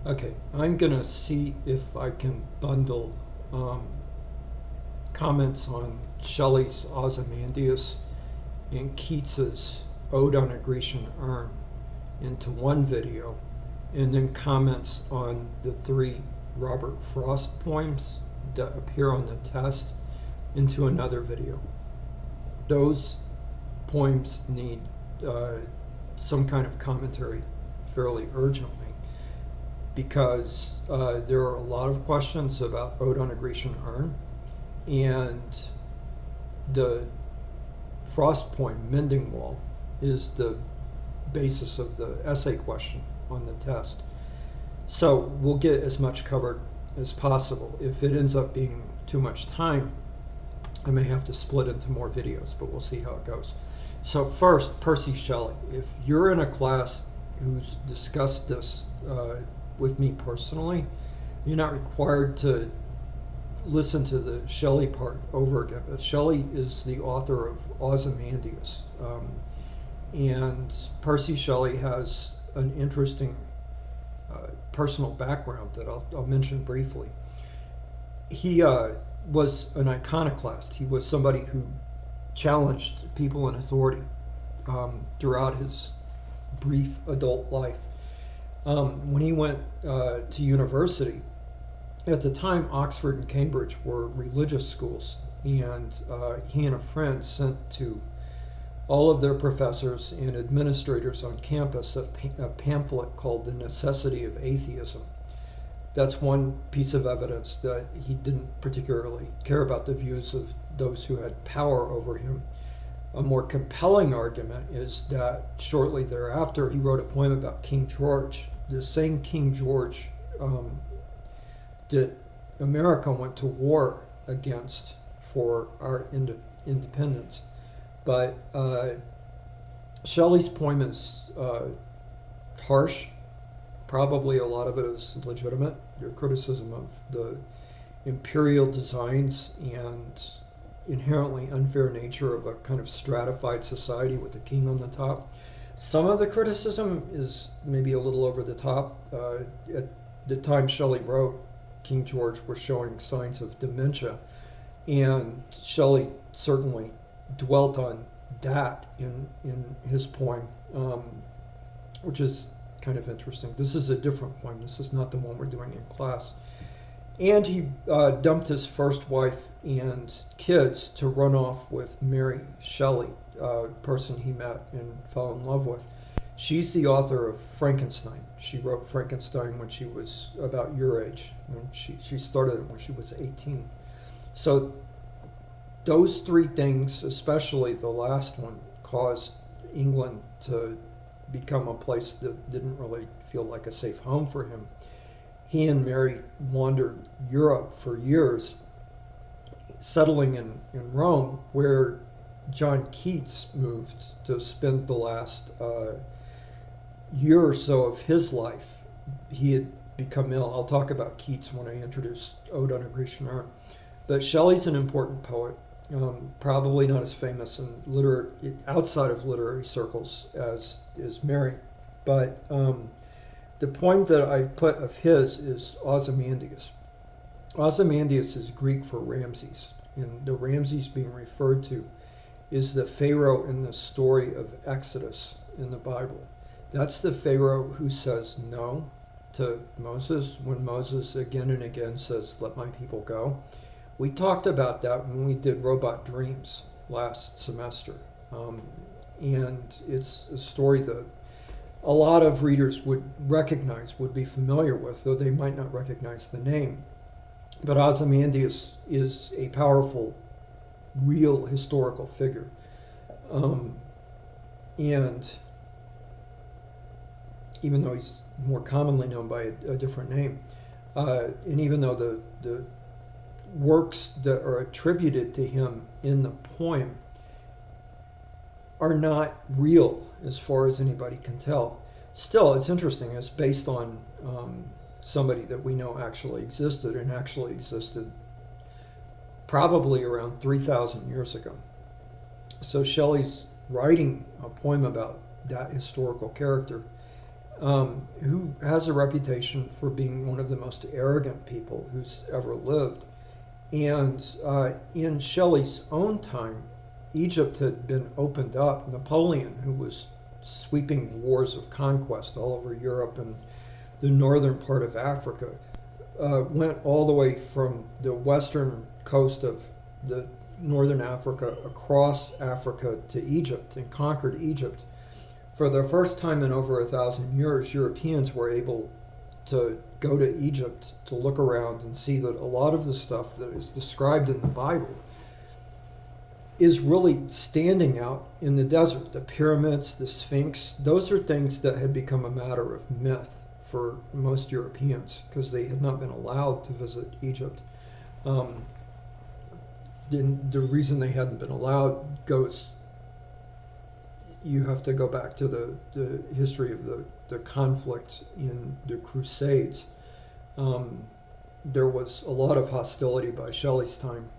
Okay, I'm gonna see if I can bundle um, comments on Shelley's Ozymandias and Keats's Ode on a Grecian Urn into one video, and then comments on the three Robert Frost poems that appear on the test into another video. Those poems need some kind of commentary fairly urgently because there are a lot of questions about Ode on a Grecian Urn, and the Frost poem, Mending Wall, is the basis of the essay question on the test. So we'll get as much covered as possible. If it ends up being too much time, I may have to split into more videos, but we'll see how it goes. So first, Percy Shelley. If you're in a class who's discussed this with me personally, you're not required to listen to the Shelley part over again. But Shelley is the author of Ozymandias. And Percy Shelley has an interesting personal background that I'll mention briefly. He was an iconoclast. He was somebody who challenged people in authority throughout his brief adult life. When he went to university, at the time Oxford and Cambridge were religious schools, and he and a friend sent to all of their professors and administrators on campus a pamphlet called The Necessity of Atheism. That's one piece of evidence that he didn't particularly care about the views of those who had power over him. A more compelling argument is that shortly thereafter he wrote a poem about King George, the same King George that America went to war against for our independence. But Shelley's poem is harsh. Probably a lot of it is legitimate. Your criticism of the imperial designs and inherently unfair nature of a kind of stratified society with the king on the top. Some of the criticism is maybe a little over the top. At the time Shelley wrote, King George was showing signs of dementia, and Shelley certainly dwelt on that in his poem, which is kind of interesting. This is a different poem. This is not the one we're doing in class. And he dumped his first wife and kids to run off with Mary Shelley, a person he met and fell in love with. She's the author of Frankenstein. She wrote Frankenstein when she was about your age. When she started it when she was 18. So those three things, especially the last one, caused England to become a place that didn't really feel like a safe home for him. He and Mary wandered Europe for years, settling in Rome, where John Keats moved to spend the last year or so of his life. He had become ill. I'll talk about Keats when I introduce Ode on a Grecian Urn. But Shelley's an important poet, probably not as famous in outside of literary circles as is Mary. But the poem that I've put of his is Ozymandias. Ozymandias is Greek for Ramses, and the Ramses being referred to is the Pharaoh in the story of Exodus in the Bible. That's the Pharaoh who says no to Moses when Moses again and again says, "Let my people go." We talked about that when we did Robot Dreams last semester. And it's a story that a lot of readers would recognize, would be familiar with, though they might not recognize the name. But Ozymandias is a powerful, real historical figure. And even though he's more commonly known by a different name, and even though the works that are attributed to him in the poem are not real as far as anybody can tell. Still, it's interesting. It's based on somebody that we know actually existed probably around 3,000 years ago. So Shelley's writing a poem about that historical character who has a reputation for being one of the most arrogant people who's ever lived. And in Shelley's own time, Egypt had been opened up. Napoleon, who was sweeping wars of conquest all over Europe and the northern part of Africa, went all the way from the western coast of the northern Africa across Africa to Egypt and conquered Egypt. For the first time in over 1,000 years, Europeans were able to go to Egypt to look around and see that a lot of the stuff that is described in the Bible is really standing out in the desert. The pyramids, the Sphinx, those are things that had become a matter of myth for most Europeans because they had not been allowed to visit Egypt. The reason they hadn't been allowed goes, you have to go back to the history of the conflict in the Crusades. There was a lot of hostility by Shelley's time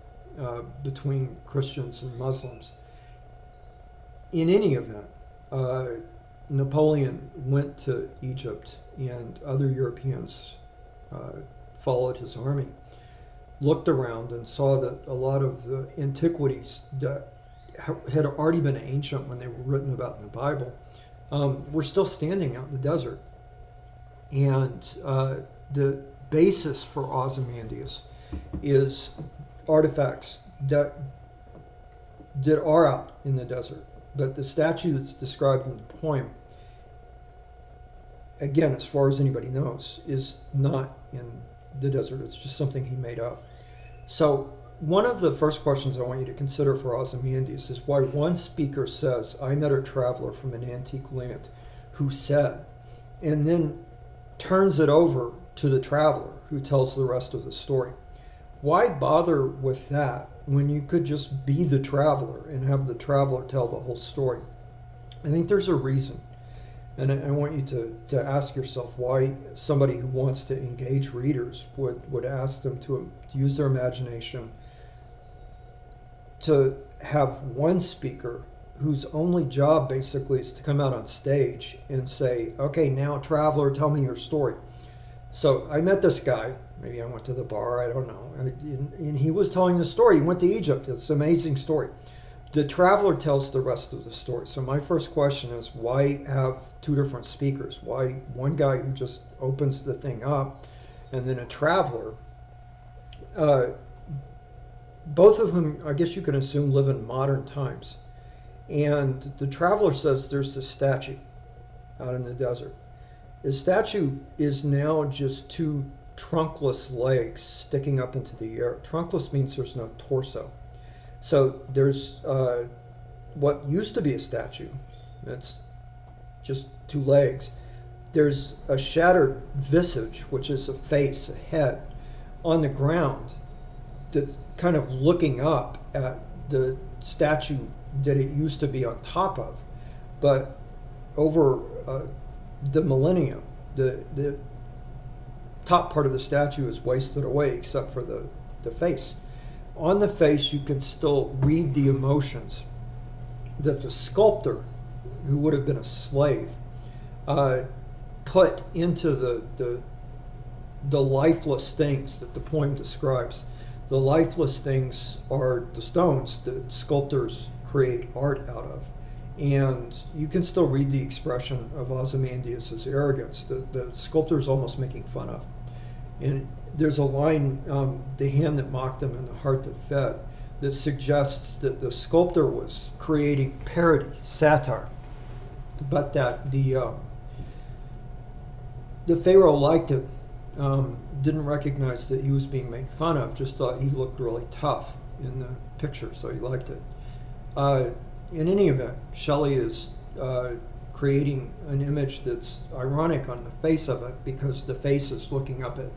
between Christians and Muslims. In any event, Napoleon went to Egypt and other Europeans followed his army, looked around and saw that a lot of the antiquities that had already been ancient when they were written about in the Bible were still standing out in the desert. And the basis for Ozymandias is artifacts that are out in the desert. But the statue that's described in the poem, again, as far as anybody knows, is not in the desert. It's just something he made up. So one of the first questions I want you to consider for Ozymandias is why one speaker says, "I met a traveler from an antique land who said," and then turns it over to the traveler who tells the rest of the story. Why bother with that when you could just be the traveler and have the traveler tell the whole story? I think there's a reason. And I want you to ask yourself why somebody who wants to engage readers would ask them to use their imagination to have one speaker whose only job basically is to come out on stage and say, "Okay, now traveler, tell me your story." So I met this guy, maybe I went to the bar, I don't know, and he was telling the story. He went to Egypt. It's an amazing story. The traveler tells the rest of the story. So my first question is, why have two different speakers? Why one guy who just opens the thing up and then a traveler? Both of whom, I guess you can assume, live in modern times. And the traveler says there's this statue out in the desert. The statue is now just two trunkless legs sticking up into the air. Trunkless means there's no torso. So there's what used to be a statue. It's just two legs. There's a shattered visage, which is a face, a head, on the ground that's kind of looking up at the statue that it used to be on top of. But over the millennium, the top part of the statue is wasted away except for the face. On the face, you can still read the emotions that the sculptor, who would have been a slave, put into the lifeless things that the poem describes. The lifeless things are the stones that sculptors create art out of. And you can still read the expression of Ozymandias' arrogance that the sculptor is almost making fun of. And there's a line, "The hand that mocked him and the heart that fed," that suggests that the sculptor was creating parody, satire, but that the Pharaoh liked it, didn't recognize that he was being made fun of, just thought he looked really tough in the picture, so he liked it. In any event, Shelley is creating an image that's ironic on the face of it because the face is looking up at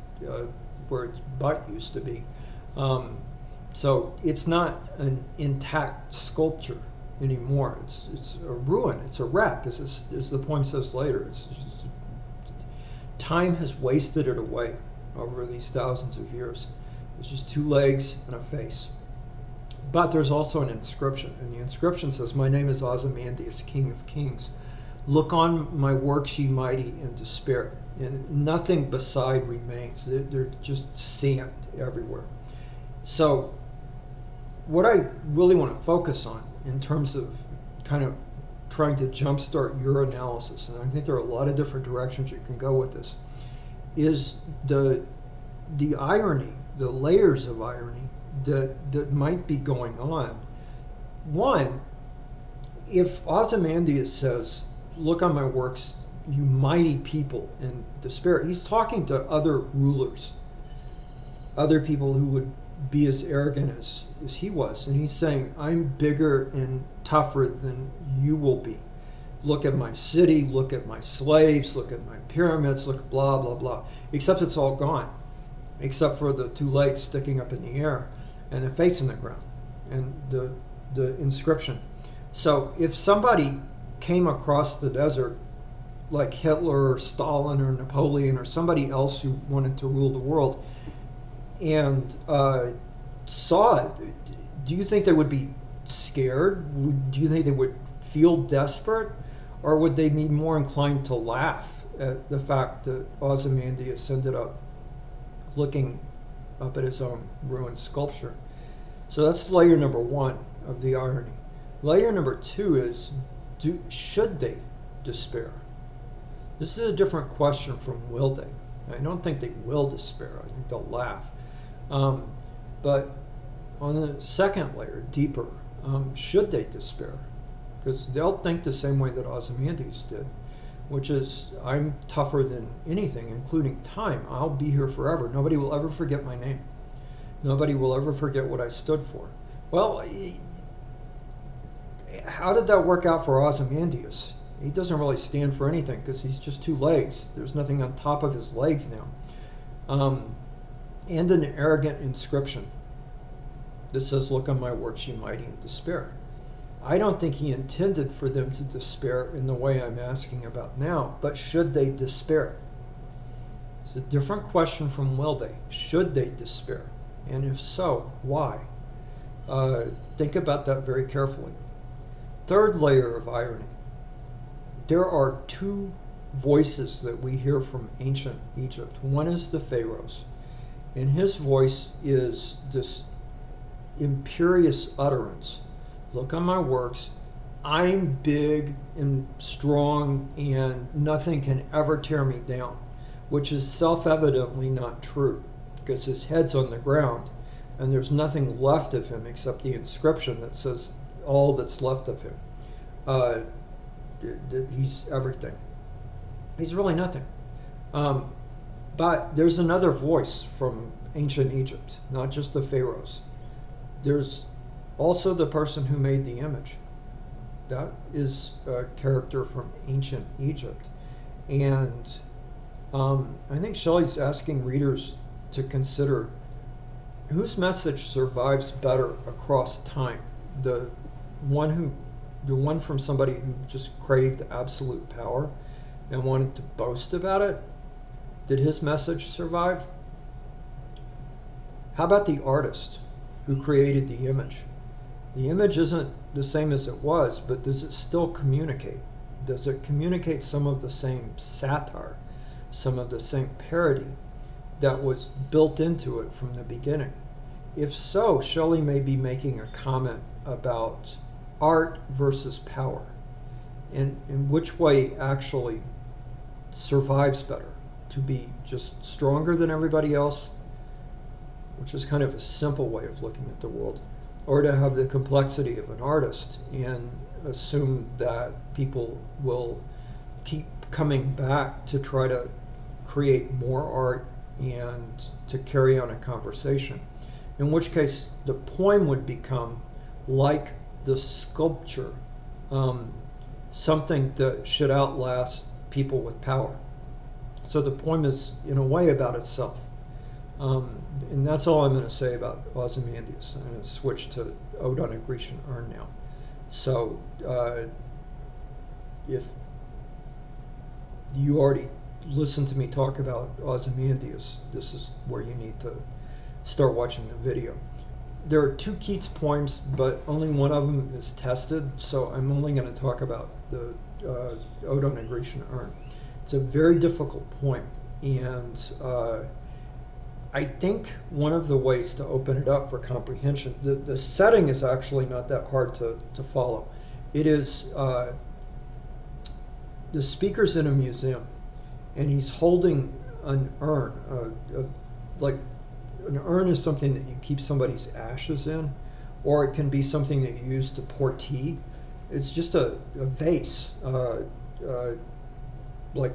where its butt used to be. So it's not an intact sculpture anymore. It's a ruin. It's a wreck, as the poem says later. Time has wasted it away over these thousands of years. It's just two legs and a face. But there's also an inscription, and the inscription says, "My name is Ozymandias, King of Kings. Look on my works, ye mighty, in despair. And nothing beside remains. They're just sand everywhere. So what I really want to focus on in terms of kind of trying to jumpstart your analysis, and I think there are a lot of different directions you can go with this, is the irony, the layers of irony that might be going on. One, if Ozymandias says, look on my works, you mighty people in despair, he's talking to other rulers, other people who would be as arrogant as he was. And he's saying, I'm bigger and tougher than you will be. Look at my city, look at my slaves, look at my pyramids, look at blah, blah, blah. Except it's all gone, except for the two legs sticking up in the air and the face in the ground and the inscription. So if somebody came across the desert like Hitler or Stalin or Napoleon or somebody else who wanted to rule the world and saw it, do you think they would be scared? Do you think they would feel desperate? Or would they be more inclined to laugh at the fact that Ozymandias ended up looking up at his own ruined sculpture? So that's layer number one of the irony. Layer number two is, should they despair? This is a different question from will they. I don't think they will despair. I think they'll laugh. But on the second layer, deeper, should they despair? Because they'll think the same way that Ozymandias did, which is, I'm tougher than anything, including time. I'll be here forever. Nobody will ever forget my name. Nobody will ever forget what I stood for. Well, how did that work out for Ozymandias? He doesn't really stand for anything because he's just two legs. There's nothing on top of his legs now. And an arrogant inscription that says, look on my works, ye mighty, in despair. I don't think he intended for them to despair in the way I'm asking about now, but should they despair? It's a different question from will they. Should they despair? And if so, why? Think about that very carefully. Third layer of irony. There are two voices that we hear from ancient Egypt. One is the Pharaoh's, and his voice is this imperious utterance. Look on my works. I'm big and strong, and nothing can ever tear me down, which is self-evidently not true, because his head's on the ground, and there's nothing left of him except the inscription that says all that's left of him. He's everything. He's really nothing. But there's another voice from ancient Egypt, not just the pharaohs. There's also the person who made the image. That is a character from ancient Egypt. And I think Shelley's asking readers to consider whose message survives better across time. The one from somebody who just craved absolute power and wanted to boast about it. Did his message survive? How about the artist who created the image? The image isn't the same as it was, but does it still communicate? Does it communicate some of the same satire, some of the same parody that was built into it from the beginning? If so, Shelley may be making a comment about art versus power, and in which way actually survives better, to be just stronger than everybody else, which is kind of a simple way of looking at the world, or to have the complexity of an artist and assume that people will keep coming back to try to create more art and to carry on a conversation, in which case the poem would become like the sculpture, something that should outlast people with power. So the poem is, in a way, about itself. And that's all I'm going to say about Ozymandias. I'm going to switch to Ode on a Grecian Urn now. So if you already listened to me talk about Ozymandias, this is where you need to start watching the video. There are two Keats poems, but only one of them is tested, so I'm only going to talk about the ode on a Grecian urn. It's a very difficult poem, and I think one of the ways to open it up for comprehension, the setting is actually not that hard to follow. It is, the speaker's in a museum, and he's holding an urn. Like, an urn is something that you keep somebody's ashes in, or it can be something that you use to pour tea. It's just a vase, like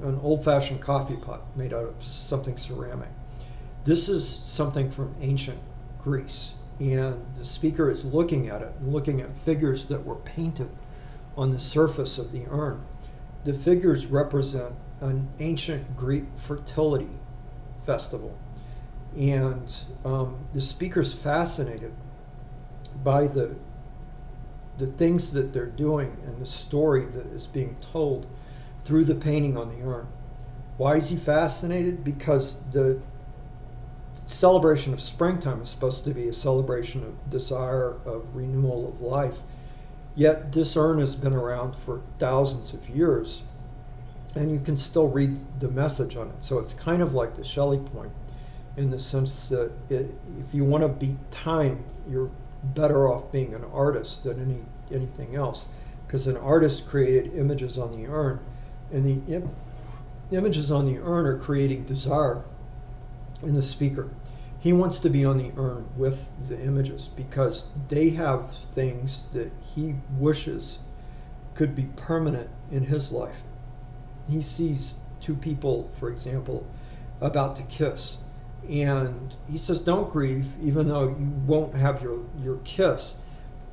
an old-fashioned coffee pot made out of something ceramic. This is something from ancient Greece, and the speaker is looking at it and looking at figures that were painted on the surface of the urn. The figures represent an ancient Greek fertility festival, and the speaker's fascinated by the things that they're doing and the story that is being told through the painting on the urn. Why is he fascinated? Because the celebration of springtime is supposed to be a celebration of desire, of renewal of life. Yet this urn has been around for thousands of years, and you can still read the message on it. So it's kind of like the Shelley point, in the sense that if you want to beat time, you're better off being an artist than anything else, because an artist created images on the urn, and the images on the urn are creating desire in the speaker. He wants to be on the urn with the images because they have things that he wishes could be permanent in his life. He sees two people, for example, about to kiss, and he says, don't grieve, even though you won't have your kiss.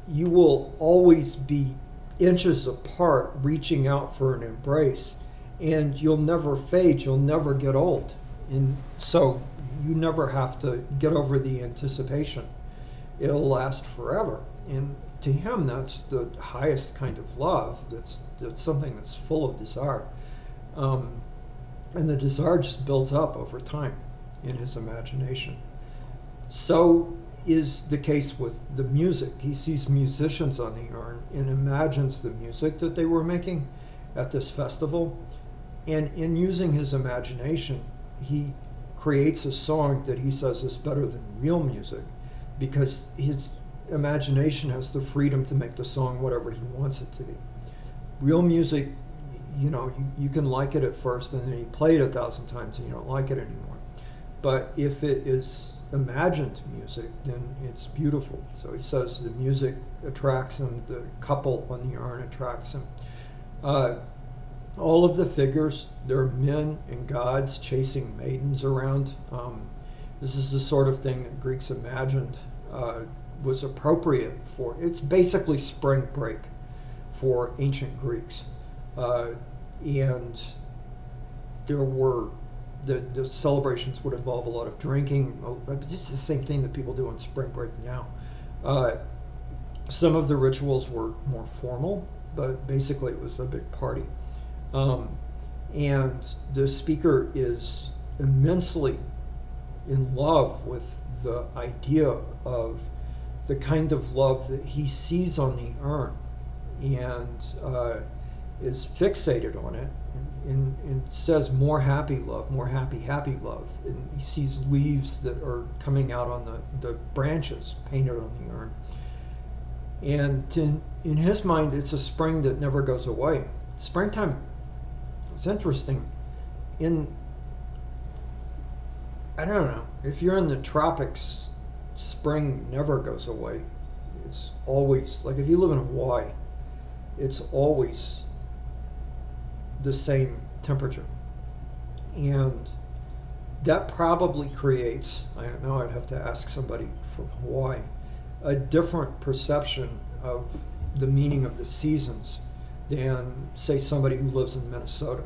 You will always be inches apart, reaching out for an embrace, and you'll never fade, you'll never get old. And so you never have to get over the anticipation. It'll last forever. And to him, that's the highest kind of love. That's something that's full of desire. And the desire just builds up over time in his imagination. So is the case with the music. He sees musicians on the urn and imagines the music that they were making at this festival. And in using his imagination, he creates a song that he says is better than real music, because his imagination has the freedom to make the song whatever he wants it to be. Real music, you can like it at first, and then you play it 1,000 times and you don't like it anymore. But if it is imagined music, then it's beautiful. So he says the music attracts him, the couple on the urn attracts him. All of the figures, they're men and gods chasing maidens around. This is the sort of thing that Greeks imagined was appropriate for. It's basically spring break for ancient Greeks. And there were, the celebrations would involve a lot of drinking. It's the same thing that people do on spring break now. Some of the rituals were more formal, but basically it was a big party. And the speaker is immensely in love with the idea of the kind of love that he sees on the urn, and is fixated on it, and says more happy love, more happy love. And he sees leaves that are coming out on the branches painted on the urn. And in his mind, it's a spring that never goes away. Springtime, it's interesting. I don't know, if you're in the tropics, spring never goes away. It's always, like if you live in Hawaii, it's always the same temperature. And that probably creates, I don't know, I'd have to ask somebody from Hawaii, a different perception of the meaning of the seasons than, say, somebody who lives in Minnesota,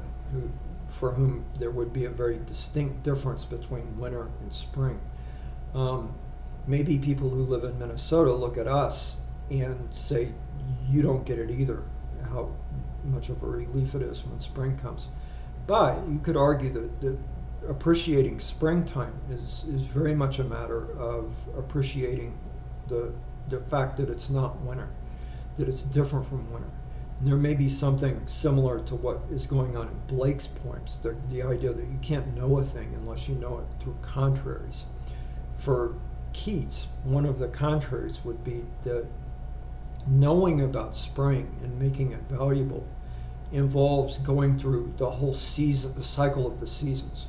for whom there would be a very distinct difference between winter and spring. Maybe people who live in Minnesota look at us and say, you don't get it either, how much of a relief it is when spring comes. But you could argue that appreciating springtime is very much a matter of appreciating the fact that it's not winter, that it's different from winter, There may be something similar to what is going on in Blake's poems, the idea that you can't know a thing unless you know it through contraries. For Keats, one of the contraries would be that knowing about spring and making it valuable involves going through the whole season, the cycle of the seasons.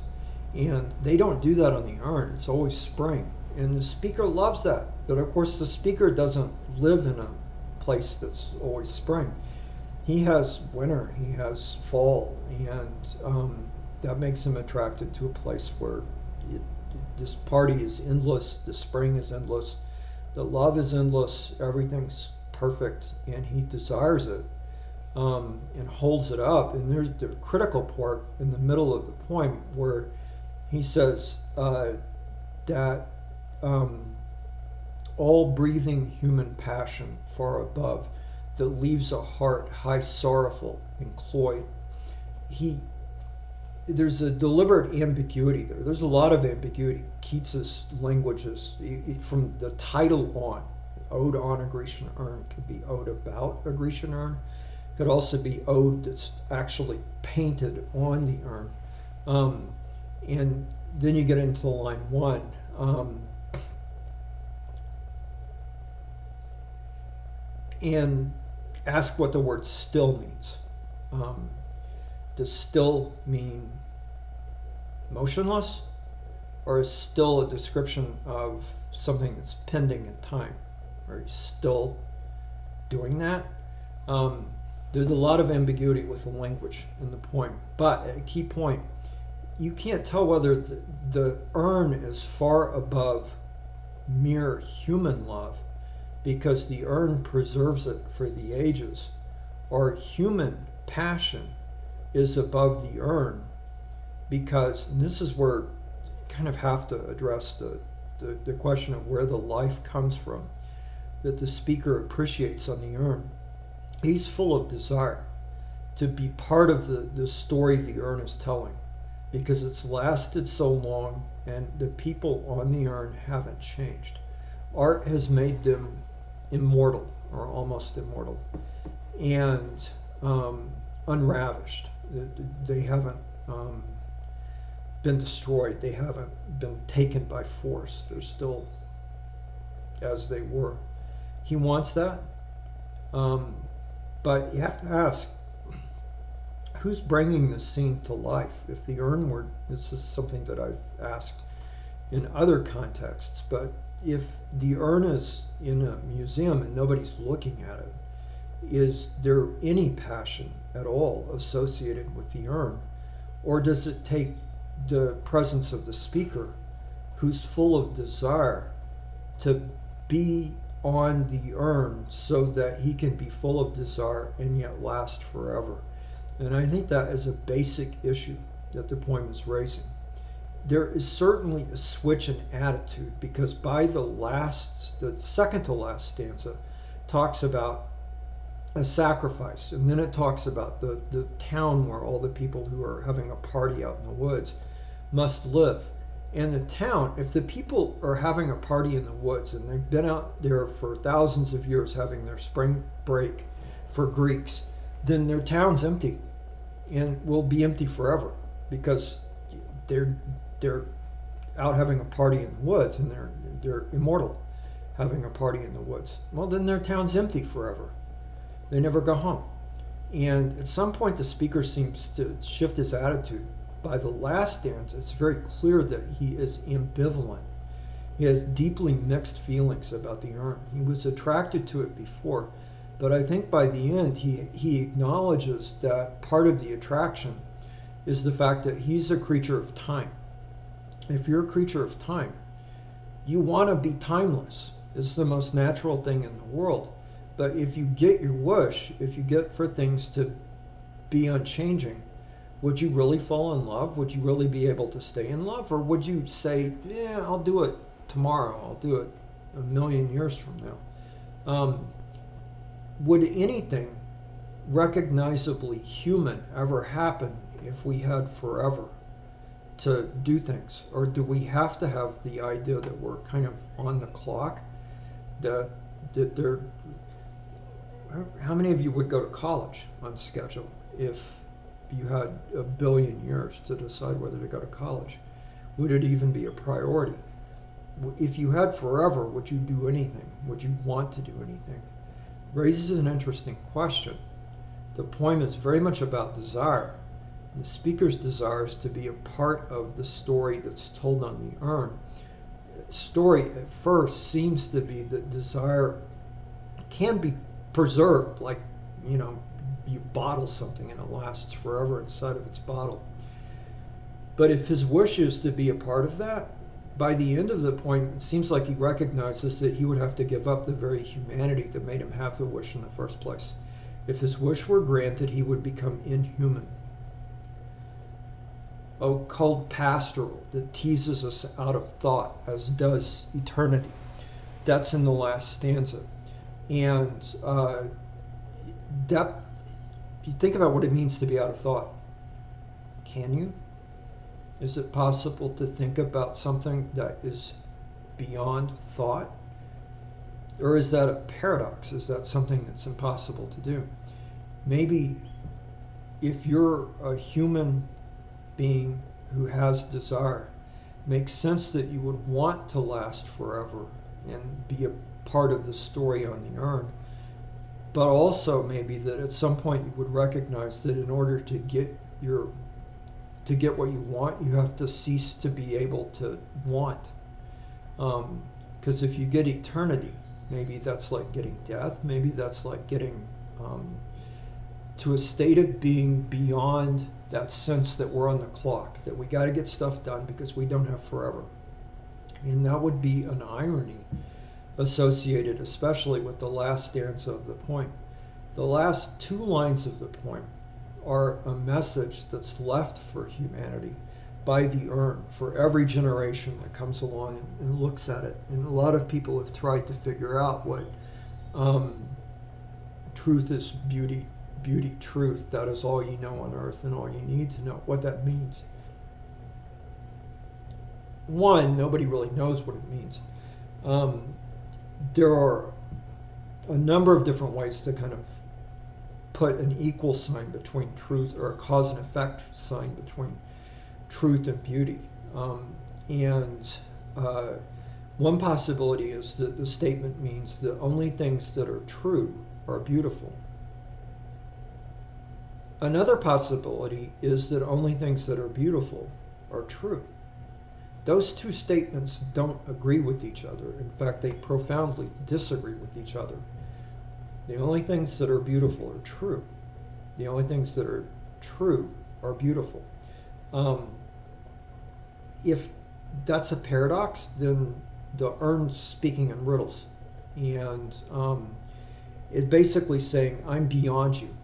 And they don't do that on the urn. It's always spring. And the speaker loves that. But of course, the speaker doesn't live in a place that's always spring. He has winter, he has fall, and that makes him attracted to a place where this party is endless, the spring is endless, the love is endless, everything's perfect, and he desires it and holds it up. And there's the critical part in the middle of the poem where he says that all breathing human passion far above that leaves a heart high sorrowful and cloyed. There's a deliberate ambiguity there. There's a lot of ambiguity. Keats's language is, from the title on, Ode on a Grecian Urn could be ode about a Grecian urn, could also be ode that's actually painted on the urn. And then you get into line 1. And ask what the word still means. Does still mean motionless, or is still a description of something that's pending in time? Are you still doing that? There's a lot of ambiguity with the language in the poem, but a key point, you can't tell whether the urn is far above mere human love because the urn preserves it for the ages, or human passion is above the urn because, and this is where you kind of have to address the question of where the life comes from that the speaker appreciates on the urn. He's full of desire to be part of the story the urn is telling because it's lasted so long and the people on the urn haven't changed. Art has made them immortal or almost immortal and unravished. They haven't been destroyed. They haven't been taken by force. They're still as they were. He wants that. But you have to ask, who's bringing this scene to life? If the urn were, this is something that I've asked in other contexts, but if the urn is in a museum and nobody's looking at it, is there any passion at all associated with the urn? Or does it take the presence of the speaker, who's full of desire, to be on the urn so that he can be full of desire and yet last forever? And I think that is a basic issue that the poem is raising. There is certainly a switch in attitude because by the second to last stanza talks about a sacrifice, and then it talks about the town where all the people who are having a party out in the woods must live. And the town, if the people are having a party in the woods and they've been out there for thousands of years having their spring break for Greeks, then their town's empty and will be empty forever because they're out having a party in the woods and they're immortal having a party in the woods. Well, then their town's empty forever. They never go home. And at some point the speaker seems to shift his attitude. By the last stanza, it's very clear that he is ambivalent. He has deeply mixed feelings about the urn. He was attracted to it before, but I think by the end he acknowledges that part of the attraction is the fact that he's a creature of time. If you're a creature of time, you want to be timeless. It's the most natural thing in the world. But if you get your wish, if you get for things to be unchanging, would you really fall in love? Would you really be able to stay in love? Or would you say, yeah, I'll do it tomorrow. I'll do it a million years from now. Would anything recognizably human ever happen if we had forever to do things? Or do we have to have the idea that we're kind of on the clock? That there, how many of you would go to college on schedule if you had a billion years to decide whether to go to college? Would it even be a priority? If you had forever, would you do anything? Would you want to do anything? Raises an interesting question. The poem is very much about desire. The speaker's desire is to be a part of the story that's told on the urn. Story at first seems to be that desire can be preserved, like, you bottle something and it lasts forever inside of its bottle. But if his wish is to be a part of that, by the end of the poem, it seems like he recognizes that he would have to give up the very humanity that made him have the wish in the first place. If his wish were granted, he would become inhuman. O cold pastoral that teases us out of thought, as does eternity. That's in the last stanza. And you think about what it means to be out of thought. Can you? Is it possible to think about something that is beyond thought? Or is that a paradox? Is that something that's impossible to do? Maybe if you're a human being who has desire, it makes sense that you would want to last forever and be a part of the story on the urn. But also maybe that at some point you would recognize that in order to get what you want, you have to cease to be able to want. Because if you get eternity, maybe that's like getting death. Maybe that's like getting to a state of being beyond that sense that we're on the clock, that we got to get stuff done because we don't have forever. And that would be an irony associated especially with the last stanza of the poem. The last two lines of the poem are a message that's left for humanity by the urn, for every generation that comes along and looks at it. And a lot of people have tried to figure out what truth is beauty, beauty, truth. That is all you know on earth and all you need to know, what that means. One, nobody really knows what it means. There are a number of different ways to kind of put an equal sign between truth, or a cause and effect sign between truth and beauty. One possibility is that the statement means that only things that are true are beautiful. Another possibility is that only things that are beautiful are true. Those two statements don't agree with each other. In fact, they profoundly disagree with each other. The only things that are beautiful are true. The only things that are true are beautiful. If that's a paradox, then the urn's speaking in riddles. And it's basically saying, I'm beyond you.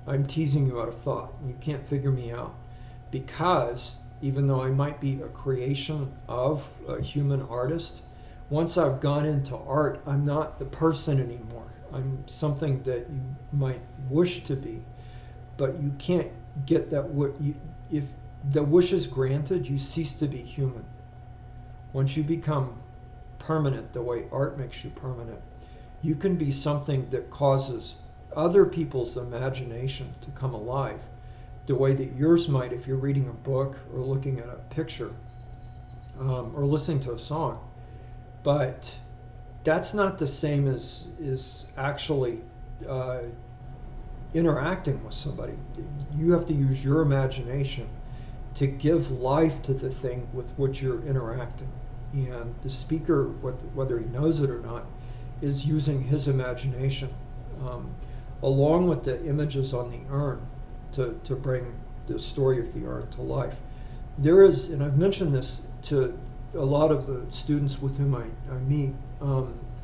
I'm teasing you out of thought. You can't figure me out. Because even though I might be a creation of a human artist, once I've gone into art, I'm not the person anymore. I'm something that you might wish to be, but you can't get that. If the wish is granted, you cease to be human. Once you become permanent, the way art makes you permanent, you can be something that causes other people's imagination to come alive, the way that yours might if you're reading a book or looking at a picture or listening to a song. But that's not the same as actually interacting with somebody. You have to use your imagination to give life to the thing with which you're interacting. And the speaker, whether he knows it or not, is using his imagination along with the images on the urn to bring the story of the urn to life. There is, and I've mentioned this to a lot of the students with whom I meet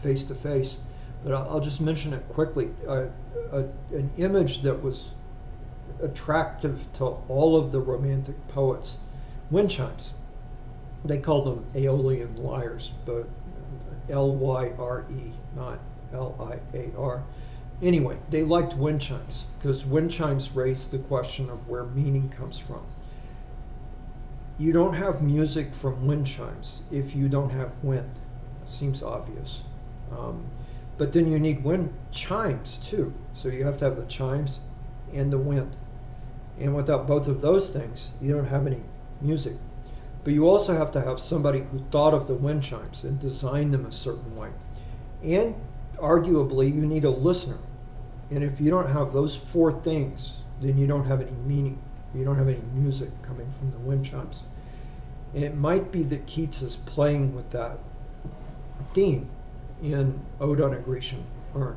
face to face, but I'll just mention it quickly. An image that was attractive to all of the Romantic poets, wind chimes. They called them Aeolian lyres, but L-Y-R-E, not L-I-A-R. Anyway, they liked wind chimes because wind chimes raise the question of where meaning comes from. You don't have music from wind chimes if you don't have wind. It seems obvious. But But then you need wind chimes too. So you have to have the chimes and the wind. And without both of those things, you don't have any music. But you also have to have somebody who thought of the wind chimes and designed them a certain way. And arguably, you need a listener. And if you don't have those four things, then you don't have any meaning. You don't have any music coming from the wind chimes. And it might be that Keats is playing with that theme in Ode on a Grecian Urn.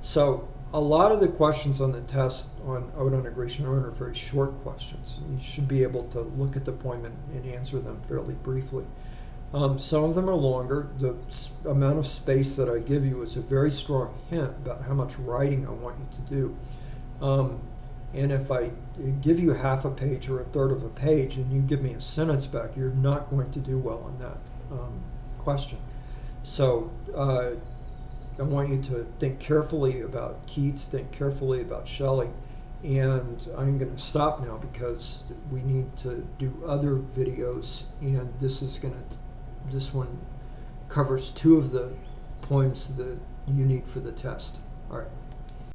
So a lot of the questions on the test on Ode on a Grecian Urn are very short questions. You should be able to look at the poem and answer them fairly briefly. Some of them are longer. The amount of space that I give you is a very strong hint about how much writing I want you to do. And if I give you half a page or a third of a page and you give me a sentence back, you're not going to do well on that question. So I want you to think carefully about Keats, think carefully about Shelley, and I'm going to stop now because we need to do other videos, and this one covers two of the poems that you need for the test. All right.